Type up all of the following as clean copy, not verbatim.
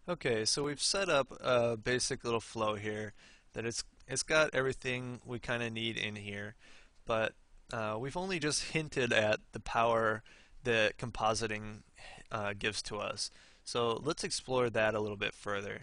Okay, so we've set up a basic little flow here that it's got everything we kind of need in here, but we've only just hinted at the power that compositing gives to us. So let's explore that a little bit further.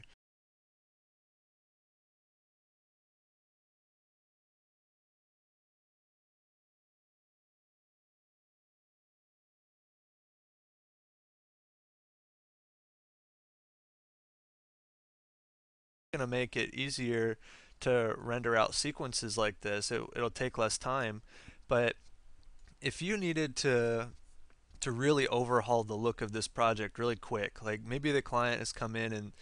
Going to make it easier to render out sequences like this. It'll take less time, but if you needed to really overhaul the look of this project really quick, like maybe the client has come in and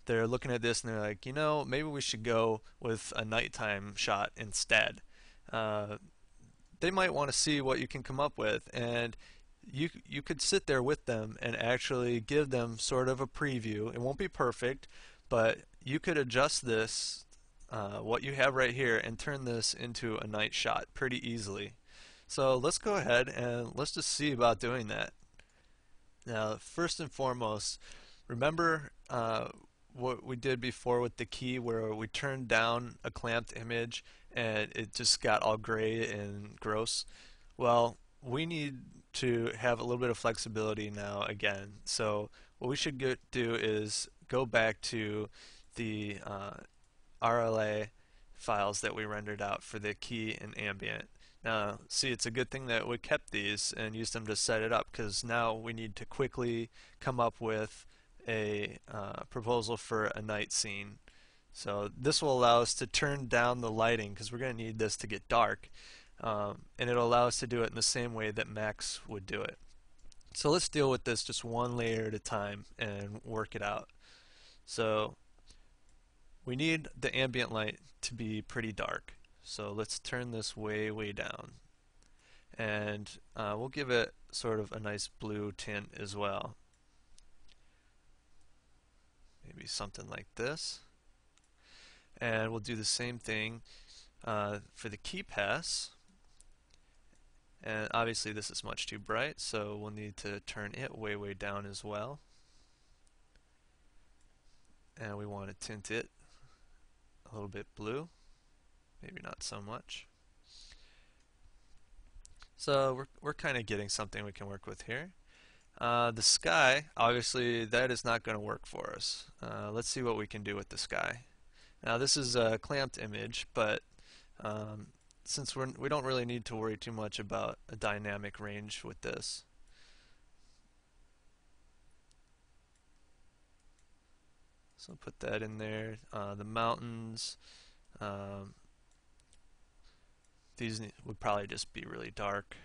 they're looking at this and they're like, maybe we should go with a nighttime shot instead. Uh, they might want to see what you can come up with, and you could sit there with them and actually give them sort of a preview. It won't be perfect, but you could adjust this, what you have right here, and turn this into a night shot pretty easily. So let's go ahead and let's just see about doing that. Now, first and foremost, remember what we did before with the key where we turned down a clamped image and it just got all gray and gross? Well, we need to have a little bit of flexibility now again. So what we should do is go back to the RLA files that we rendered out for the key and ambient. Now, see, it's a good thing that we kept these and used them to set it up, because now we need to quickly come up with a proposal for a night scene. So this will allow us to turn down the lighting, because we're going to need this to get dark, and it'll allow us to do it in the same way that Max would do it. So let's deal with this just one layer at a time and work it out. So we need the ambient light to be pretty dark. So let's turn this way down. And we'll give it sort of a nice blue tint as well. Maybe something like this. And we'll do the same thing for the key pass. And obviously this is much too bright, so we'll need to turn it way down as well. And we want to tint it a little bit blue, maybe not so much. So we're kind of getting something we can work with here. The sky, obviously, that is not going to work for us. Let's see what we can do with the sky. Now this is a clamped image, but since we don't really need to worry too much about a dynamic range with this. So put that in there. The mountains, these would probably just be really dark,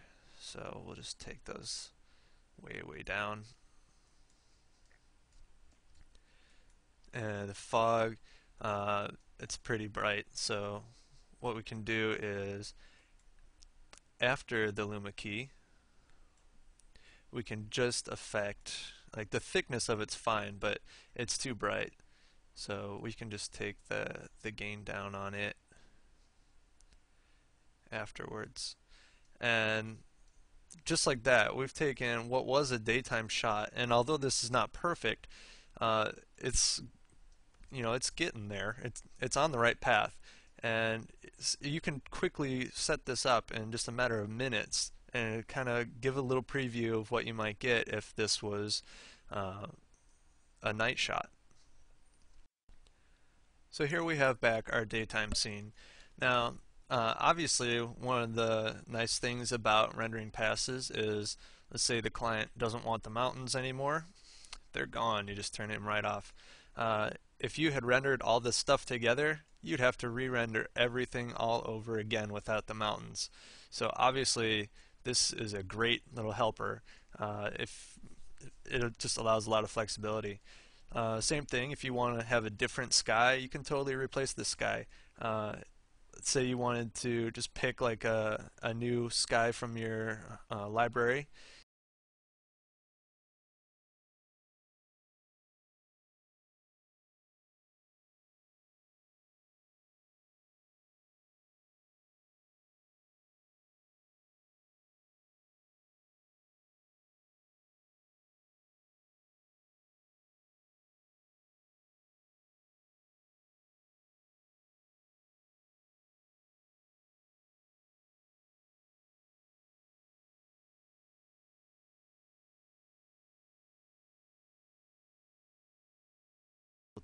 so we'll just take those way down. And the fog, it's pretty bright, so what we can do is after the Luma key we can just affect, like, the thickness of it's fine, but it's too bright, so we can just take the gain down on it afterwards. And just like that, we've taken what was a daytime shot, and although this is not perfect, it's it's getting there. It's on the right path, and you can quickly set this up in just a matter of minutes and kind of give a little preview of what you might get if this was a night shot. So here we have back our daytime scene. Now, obviously, one of the nice things about rendering passes is, let's say the client doesn't want the mountains anymore. They're gone. You just turn them right off. If you had rendered all this stuff together, you'd have to re-render everything all over again without the mountains. So obviously, this is a great little helper. If it just allows a lot of flexibility. Same thing, if you want to have a different sky, you can totally replace the sky. Let's say you wanted to just pick like a new sky from your library.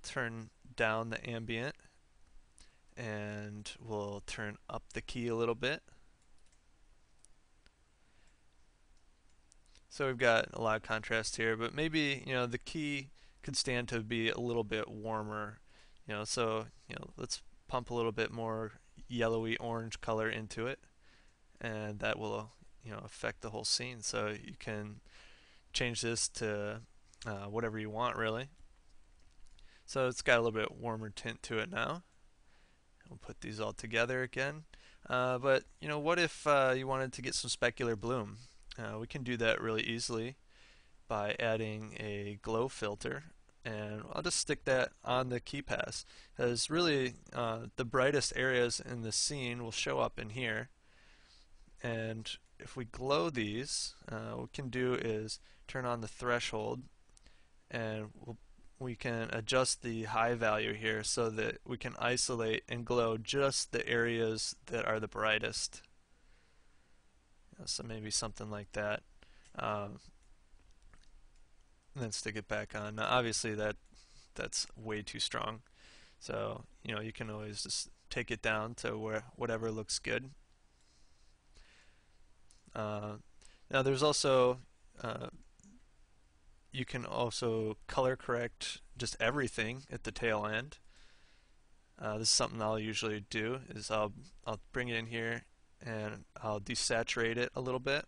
turn down the ambient and we'll turn up the key a little bit. So we've got a lot of contrast here, but maybe, the key could stand to be a little bit warmer. So, let's pump a little bit more yellowy orange color into it, and that will, affect the whole scene. So you can change this to whatever you want, really. So it's got a little bit warmer tint to it now. We'll put these all together again. But what if you wanted to get some specular bloom? We can do that really easily by adding a glow filter, and I'll just stick that on the key pass, because really the brightest areas in the scene will show up in here. And if we glow these, what we can do is turn on the threshold, and we can adjust the high value here so that we can isolate and glow just the areas that are the brightest. So maybe something like that. And then stick it back on. Now obviously that's way too strong. So you can always just take it down to whatever looks good. Now there's also you can also color correct just everything at the tail end. This is something I'll usually do, is I'll bring it in here and I'll desaturate it a little bit.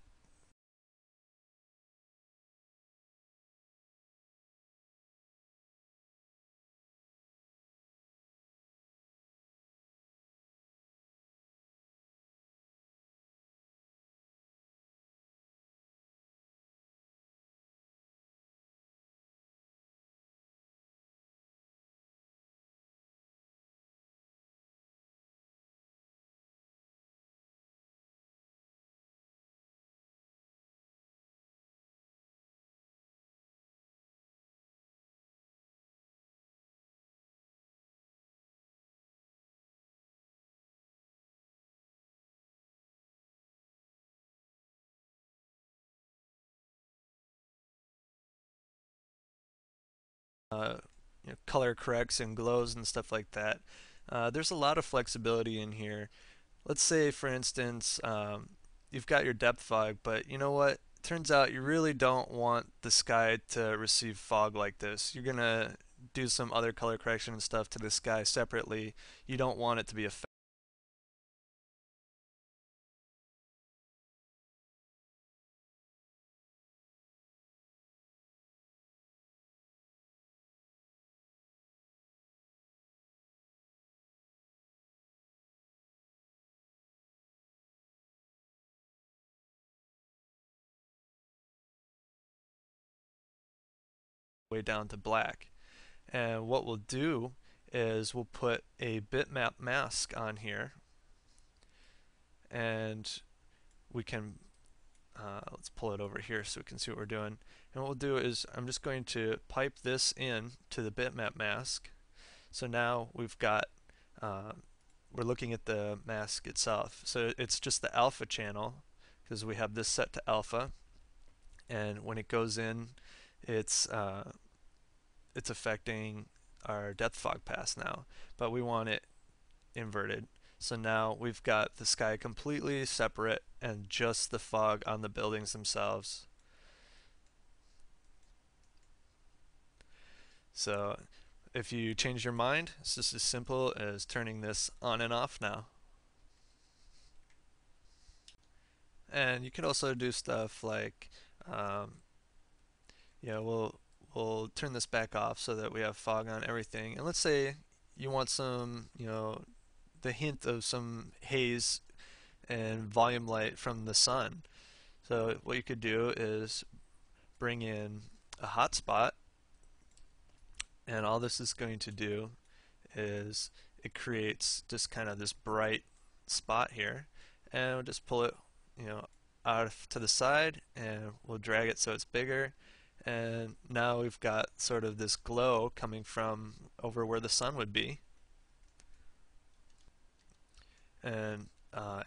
uh, Color corrects and glows and stuff like that. There's a lot of flexibility in here. Let's say, for instance, you've got your depth fog, but you know what? Turns out you really don't want the sky to receive fog like this. You're gonna do some other color correction and stuff to the sky separately. You don't want it to be affected way down to black. And what we'll do is we'll put a bitmap mask on here, and we can let's pull it over here so we can see what we're doing. And what we'll do is I'm just going to pipe this in to the bitmap mask. So now we've got we're looking at the mask itself. So it's just the alpha channel, because we have this set to alpha, and when it goes in, it's it's affecting our depth fog pass now, but we want it inverted. So now we've got the sky completely separate and just the fog on the buildings themselves. So if you change your mind, it's just as simple as turning this on and off now. And you can also do stuff like, um, we'll turn this back off so that we have fog on everything. And let's say you want some, the hint of some haze and volume light from the sun. So what you could do is bring in a hotspot, and all this is going to do is it creates just kind of this bright spot here, and we'll just pull it, out to the side, and we'll drag it so it's bigger, and now we've got sort of this glow coming from over where the sun would be. And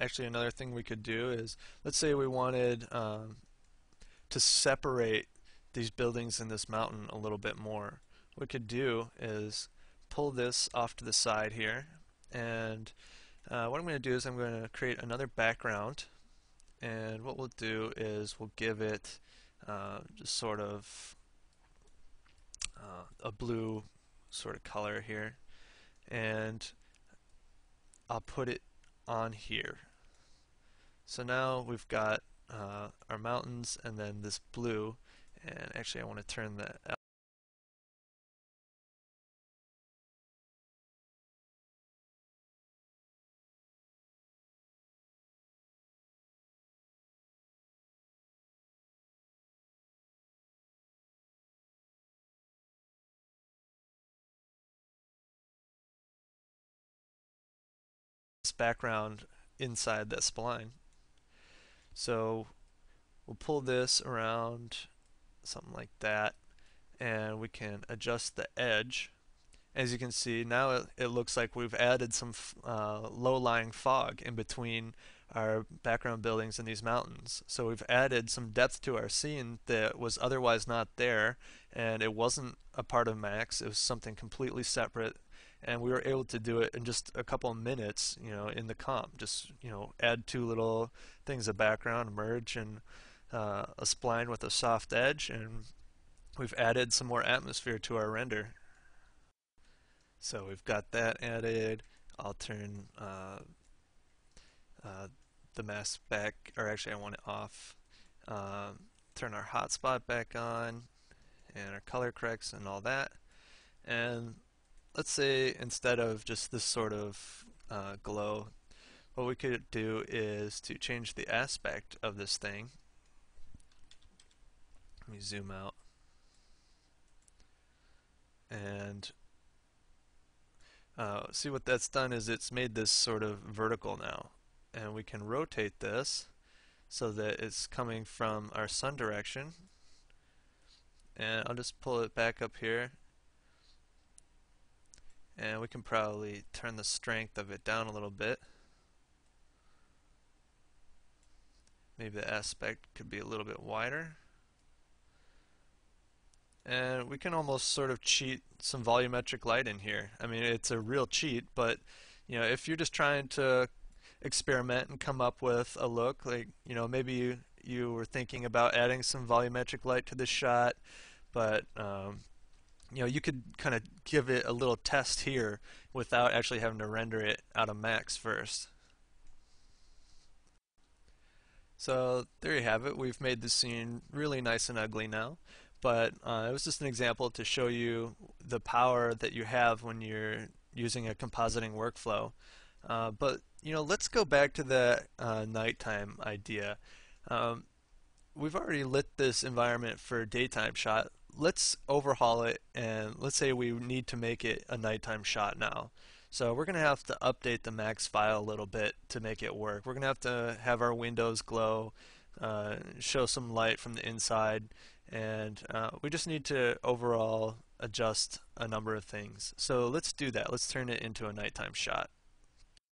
actually another thing we could do is, let's say we wanted to separate these buildings in this mountain a little bit more. What we could do is pull this off to the side here, and what I'm going to do is I'm going to create another background, and what we'll do is we'll give it just sort of a blue sort of color here, and I'll put it on here. So now we've got our mountains and then this blue, and actually I want to turn the background inside that spline. So we'll pull this around something like that, and we can adjust the edge. As you can see, now it looks like we've added some low-lying fog in between our background buildings and these mountains. So we've added some depth to our scene that was otherwise not there, and it wasn't a part of Max. It was something completely separate, and we were able to do it in just a couple of minutes, in the comp. Just, add two little things of background, merge, and a spline with a soft edge, and we've added some more atmosphere to our render. So we've got that added. I'll turn the mask back, or actually I want it off. Turn our hotspot back on, and our color corrects and all that. And let's say instead of just this sort of glow, what we could do is to change the aspect of this thing. Let me zoom out. And see what that's done is it's made this sort of vertical now. And we can rotate this so that it's coming from our sun direction. And I'll just pull it back up here. And we can probably turn the strength of it down a little bit. Maybe the aspect could be a little bit wider. And we can almost sort of cheat some volumetric light in here. I mean, it's a real cheat, but if you're just trying to experiment and come up with a look, like, maybe you were thinking about adding some volumetric light to this shot, but you could kind of give it a little test here without actually having to render it out of Max first. So there you have it. We've made the scene really nice and ugly now, but it was just an example to show you the power that you have when you're using a compositing workflow. But let's go back to the nighttime idea. We've already lit this environment for a daytime shot. Let's overhaul it, and let's say we need to make it a nighttime shot now. So we're going to have to update the Max file a little bit to make it work. We're going to have our windows glow, show some light from the inside, and we just need to overall adjust a number of things. So let's do that. Let's turn it into a nighttime shot.